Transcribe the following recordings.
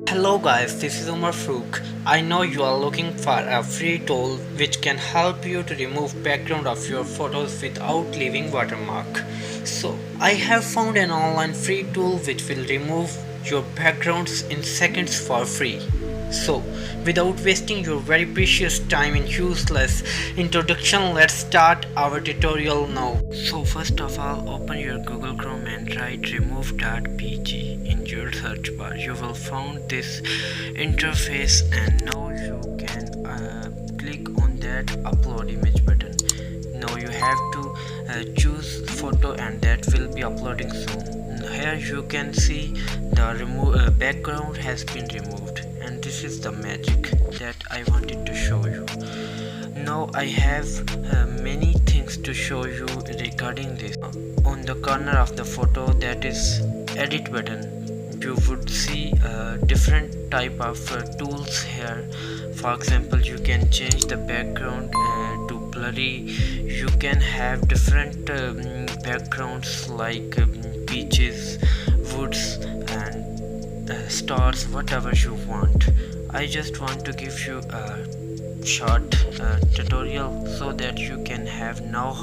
Hello guys, this is Umar Frook. I know you are looking for a free tool which can help you to remove background of your photos without leaving watermark. So I have found an online free tool which will remove your backgrounds in seconds for free. So, without wasting your very precious time in useless introduction, let's start our tutorial now. So first of all, open your Google Chrome and write remove.pg in your search bar. You will find this interface and now you can click on that upload image button. Now you have to choose photo and that will be uploading soon. Here you can see the background has been removed, and this is the magic that I wanted to show you. Now I have many things to show you regarding this. On the corner of the photo, that is edit button, you would see different type of tools here. For example, you can change the background to blurry. You can have different backgrounds like beaches, woods and stars, whatever you want. I just want to give you a short tutorial so that you can have know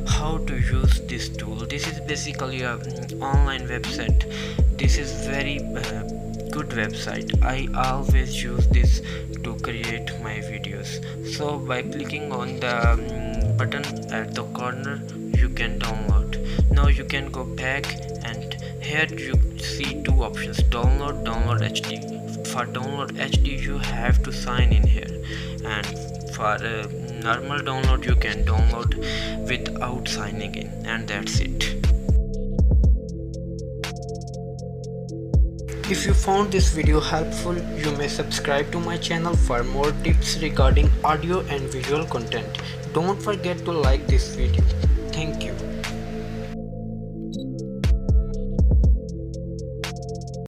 how to use this tool. This is basically a online website. This is very good website. I always use this to create my videos. So by clicking on the button at the corner, you can download. Now you can go back and here you see two options: download HD. For download HD you have to sign in here, and for normal download you can download without signing in, and that's it. If you found this video helpful, you may subscribe to my channel for more tips regarding audio and visual content. Don't forget to like this video.